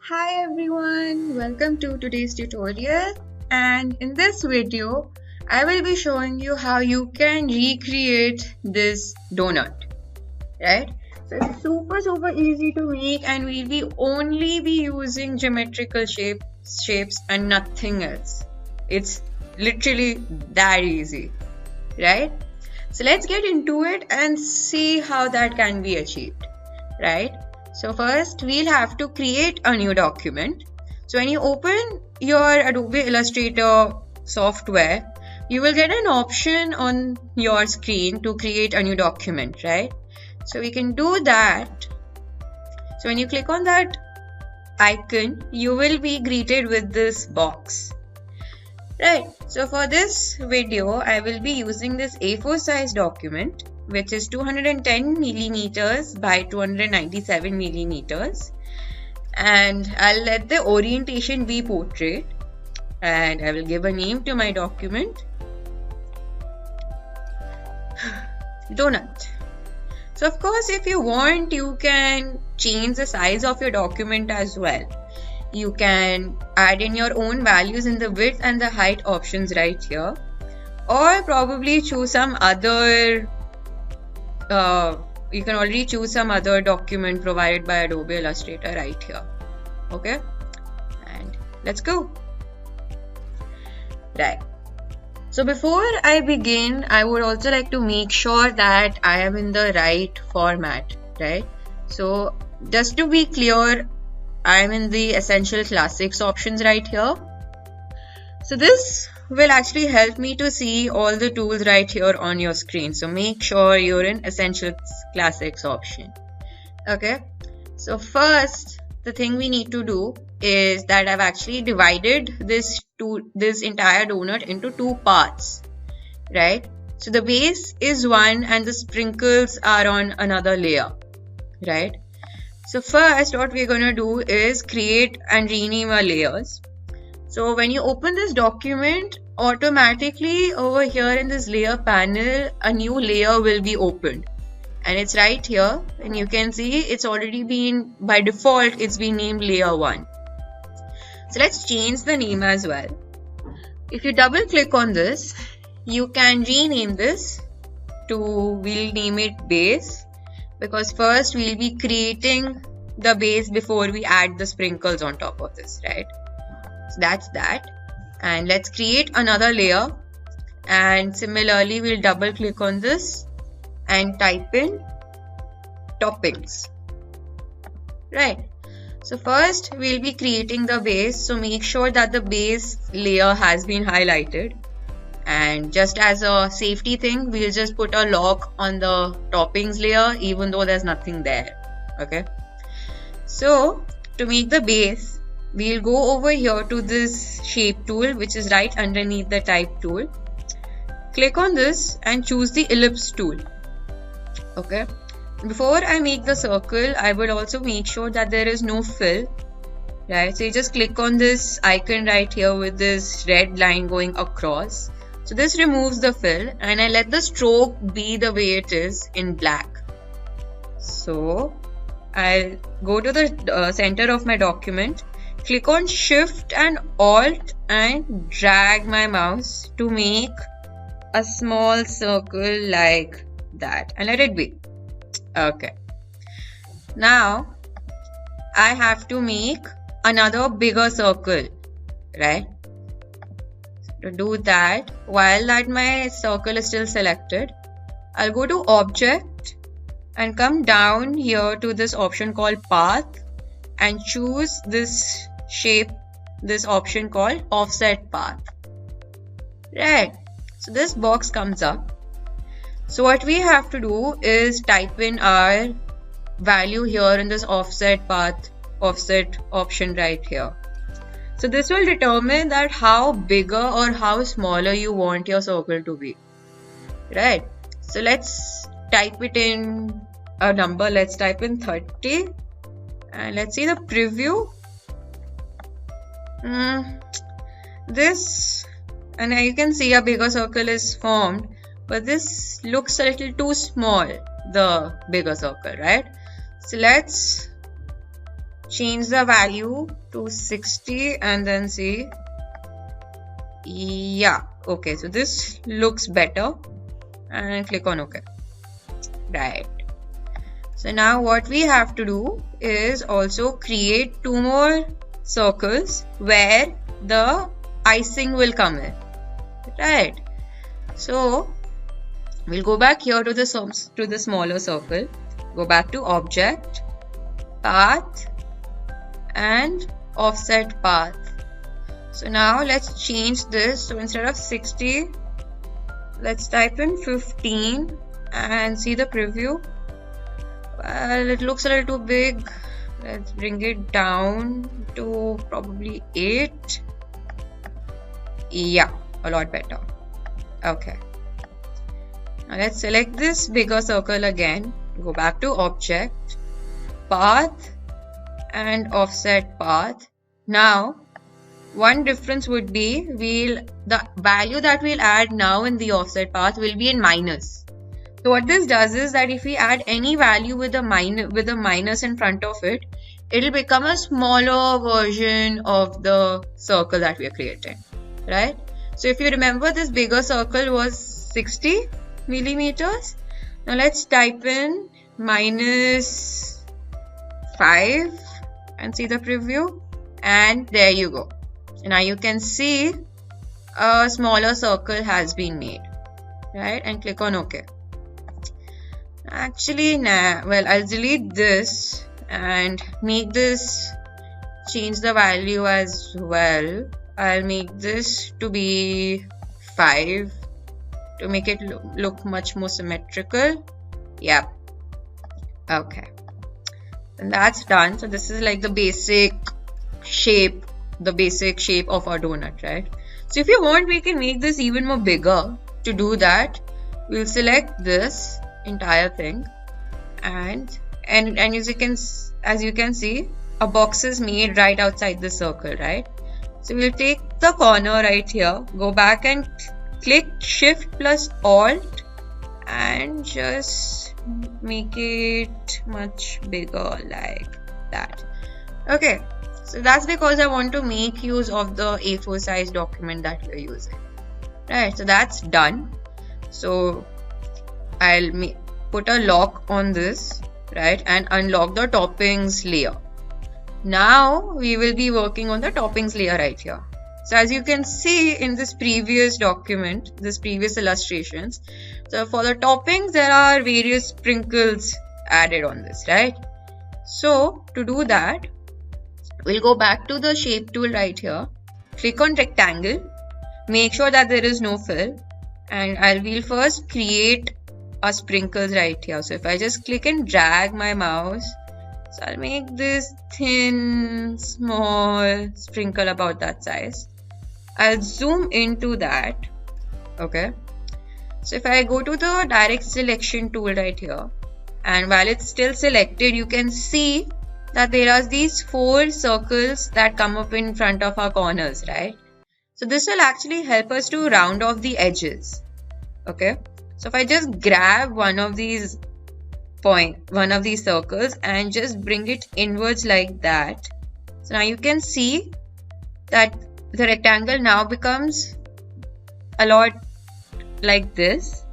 Hi everyone, welcome to today's tutorial, and in this video I will be showing you how you can recreate this donut, right? So it's super easy to make, and we'll be only be using geometrical shapes and nothing else. It's literally that easy, right? So let's get into it and see how that can be achieved, right? So first we'll have to create a new document. So when you open your Adobe Illustrator software, you will get an option on your screen to create a new document, right? So we can do that. So when you click on that icon, you will be greeted with this box, right? So for this video, I will be using this A4 size document, which is 210 millimeters by 297 millimeters, and I'll let the orientation be portrait, and I will give a name to my document, Doughnut. So of course, if you want, you can change the size of your document as well. You can add in your own values in the width and the height options right here, or probably choose some other you can already choose some other document provided by Adobe Illustrator right here. Okay, and let's go. Right. So before I begin, I would also like to make sure that I am in the right format, right? So just to be clear, I am in the Essential Classics options right here. So this will actually help me to see all the tools right here on your screen. So make sure you're in Essential Classics option. Okay. So first, the thing we need to do is that I've actually divided this entire donut into two parts, right? So the base is one and the sprinkles are on another layer, right? So first, what we're going to do is create and rename our layers. So when you open this document, automatically over here in this layer panel, a new layer will be opened, and it's right here, and you can see it's already been, by default, it's been named layer 1. So let's change the name as well. If you double click on this, you can rename this to, we'll name it base, because first we'll be creating the base before we add the sprinkles on top of this, right? So that's that. And let's create another layer, and similarly we'll double click on this and type in toppings, right? So first we'll be creating the base, so make sure that the base layer has been highlighted, and just as a safety thing, we'll just put a lock on the toppings layer even though there's nothing there. Okay, so to make the base, we'll go over here to this shape tool, which is right underneath the type tool. Click on this and choose the ellipse tool. Okay, before I make the circle, I would also make sure that there is no fill, right? So you just click on this icon right here with this red line going across. So this removes the fill, and I let the stroke be the way it is in black. So I'll go to the center of my document, click on Shift and Alt and drag my mouse to make a small circle like that, and let it be. Okay. Now I have to make another bigger circle, right? To do that, while that my circle is still selected, I'll go to Object and come down here to this option called Path and choose this shape, this option called Offset Path, right? So this box comes up. So what we have to do is type in our value here in this offset path, offset option right here. So this will determine that how bigger or how smaller you want your circle to be, right? So let's type it in a number. Let's type in 30, and let's see the preview. This, and you can see a bigger circle is formed, but this looks a little too small, the bigger circle, right? So let's change the value to 60 and then see. Yeah, okay, so this looks better, and click on OK. Right. So now what we have to do is also create 2 more circles where the icing will come in. Right. So we'll go back here to the smaller circle. Go back to Object, Path, and Offset Path. So now let's change this. So instead of 60, let's type in 15 and see the preview. Well, it looks a little too big. Let's bring it down to probably 8. Yeah, a lot better. Okay. Now let's select this bigger circle again. Go back to Object, Path, and Offset Path. Now, one difference would be the value that we'll add now in the offset path will be in minus. So what this does is that if we add any value with a minus in front of it, it'll become a smaller version of the circle that we are creating, right? So if you remember, this bigger circle was 60 millimeters. Now let's type in minus 5 and see the preview, and there you go. Now you can see a smaller circle has been made, right? And click on OK. Actually, nah, well, I'll delete this and make this, change the value as well. I'll make this to be 5 to make it look much more symmetrical. Yep. Okay. And that's done. So this is like the basic shape of our donut, right? So if you want, we can make this even more bigger. To do that, we'll select this entire thing, and as you can see, a box is made right outside the circle, right? So we'll take the corner right here, go back and click Shift plus Alt and just make it much bigger like that. Okay. So that's because I want to make use of the A4 size document that we're using. Right, so that's done. So I'll put a lock on this, right, and unlock the toppings layer. Now we will be working on the toppings layer right here. So as you can see in this previous document, this previous illustrations, so for the toppings there are various sprinkles added on this, right? So to do that, we'll go back to the shape tool right here, click on rectangle, make sure that there is no fill, and we'll first create a sprinkles right here. So if I just click and drag my mouse, so I'll make this thin, small sprinkle about that size. I'll zoom into that. Okay. So if I go to the direct selection tool right here, and while it's still selected, you can see that there are these 4 circles that come up in front of our corners, right? So this will actually help us to round off the edges. Okay. So if I just grab one of these circles and just bring it inwards like that, so now you can see that the rectangle now becomes a lot like this.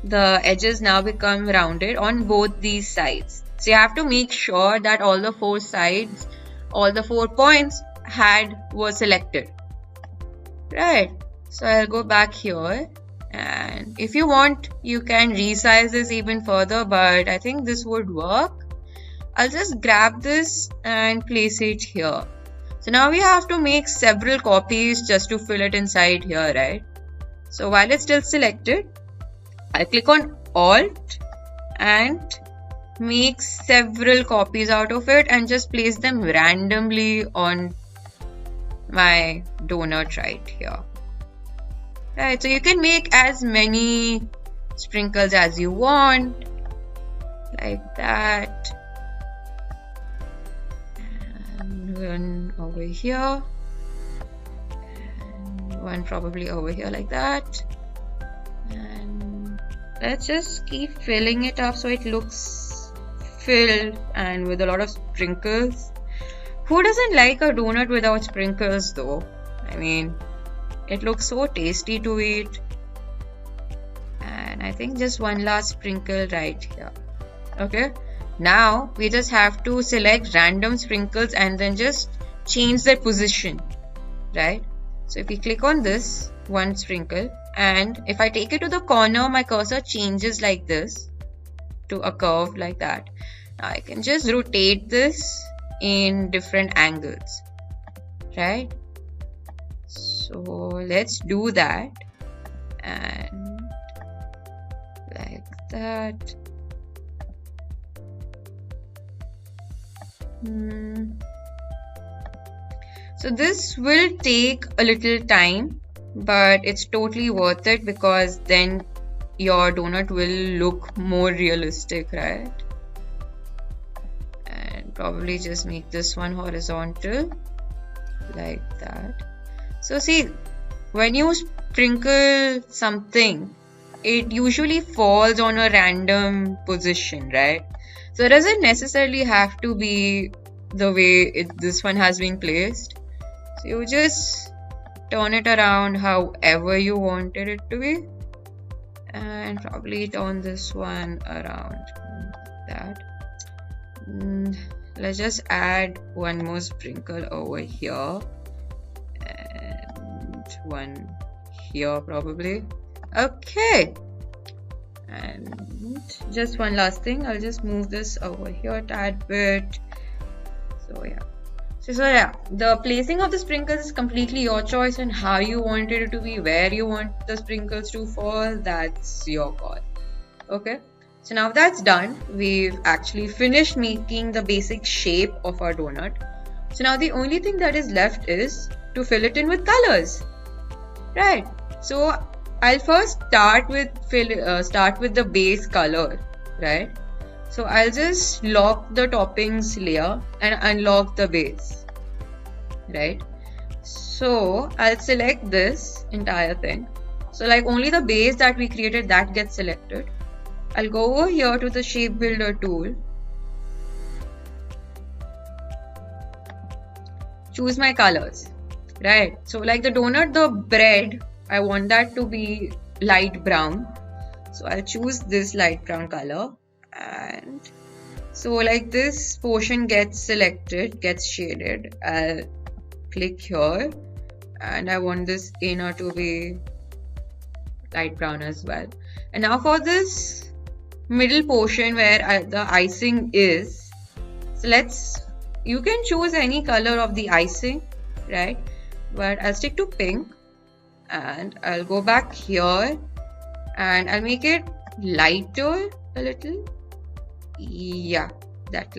The edges now become rounded on both these sides. So you have to make sure that all the 4 sides, all the 4 points were selected. Right. So I'll go back here, and if you want, you can resize this even further, but I think this would work. I'll just grab this and place it here. So now we have to make several copies just to fill it inside here, right? So while it's still selected, I'll click on Alt and make several copies out of it and just place them randomly on my donut right here. Right, so you can make as many sprinkles as you want, like that. And one over here, and one probably over here like that. And let's just keep filling it up so it looks filled and with a lot of sprinkles. Who doesn't like a donut without sprinkles though? I mean, it looks so tasty to eat. And I think just one last sprinkle right here. Okay, now we just have to select random sprinkles and then just change their position, right? So if we click on this one sprinkle, and if I take it to the corner, my cursor changes like this to a curve like that. Now I can just rotate this in different angles, right? So let's do that, and like that. So this will take a little time, but it's totally worth it because then your donut will look more realistic, right? And probably just make this one horizontal like that. So see, when you sprinkle something, it usually falls on a random position, right? So it doesn't necessarily have to be the way this one has been placed. So you just turn it around however you wanted it to be, and probably turn this one around like that. Let's just add one more sprinkle over here and one here probably. Okay, and just one last thing, I'll just move this over here a tad bit. So yeah. So yeah, the placing of the sprinkles is completely your choice, and how you want it to be, where you want the sprinkles to fall, that's your call. Okay, so now that's done, we've actually finished making the basic shape of our donut. So now the only thing that is left is to fill it in with colors, right? So I'll first start with the base color, right? So I'll just lock the toppings layer and unlock the base, right? So I'll select this entire thing. So like only the base that we created, that gets selected. I'll go over here to the shape builder tool, choose my colors, right? So like the donut, the bread, I want that to be light brown. So I'll choose this light brown color. And so like this portion gets selected, gets shaded. I'll click here, and I want this inner to be light brown as well. And now for this middle portion where the icing is, so you can choose any color of the icing, right? But I'll stick to pink, and I'll go back here and I'll make it lighter a little. Yeah, that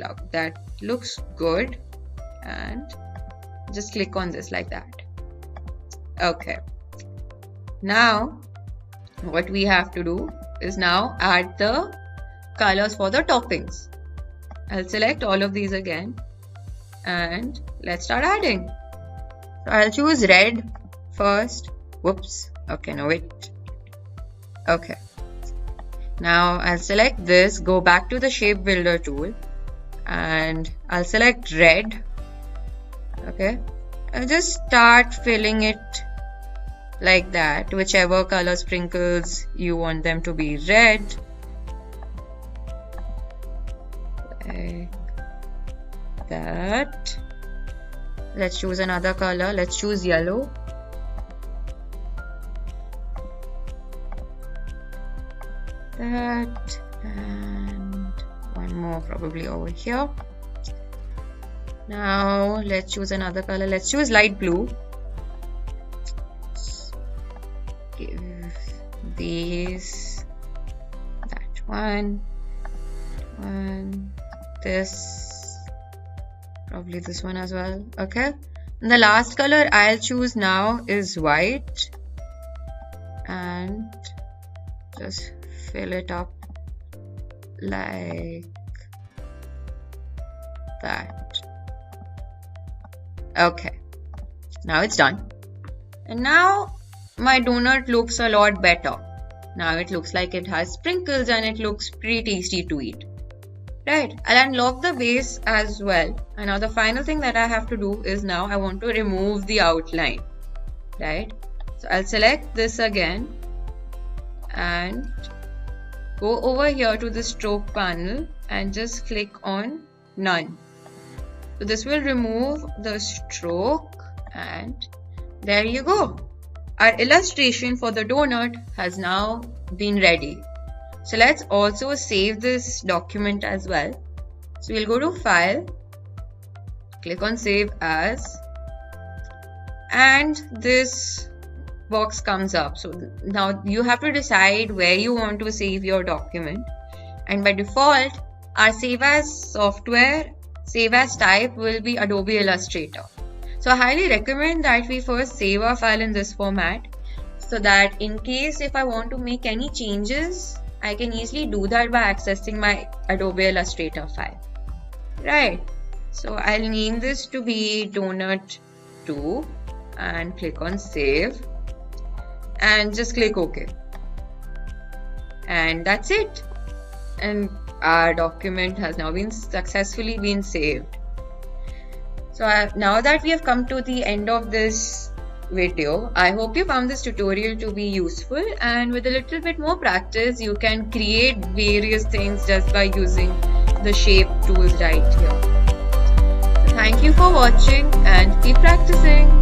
looks good, and just click on this like that. Okay, now what we have to do is now add the colors for the toppings. I'll select all of these again, and let's start adding. So I'll choose red first. Whoops. Okay, no wait. Okay. Now I'll select this, go back to the shape builder tool, and I'll select red. Okay, I'll just start filling it like that, whichever color sprinkles you want them to be red. Like that. Let's choose another color, let's choose yellow. That, and one more probably over here. Now let's choose another color, let's choose light blue. Give these that one, this, probably this one as well. Okay, and the last color I'll choose now is white, and just fill it up like that. Okay, now it's done, and now my donut looks a lot better. Now it looks like it has sprinkles and it looks pretty tasty to eat, right? I'll unlock the base as well. And now the final thing that I have to do is now I want to remove the outline, right? So I'll select this again and go over here to the stroke panel and just click on none. So this will remove the stroke, and there you go. Our illustration for the donut has now been ready. So let's also save this document as well. So we'll go to File, click on Save As, and this box comes up. So now you have to decide where you want to save your document, and by default our Save As software, Save As type will be Adobe Illustrator. So I highly recommend that we first save our file in this format, so that in case if I want to make any changes, I can easily do that by accessing my Adobe Illustrator file. Right, so I'll name this to be Doughnut 2 and click on Save and just click OK. And that's it. And our document has now been successfully been saved. So now that we have come to the end of this video, I hope you found this tutorial to be useful, and with a little bit more practice you can create various things just by using the shape tools right here. So thank you for watching and keep practicing.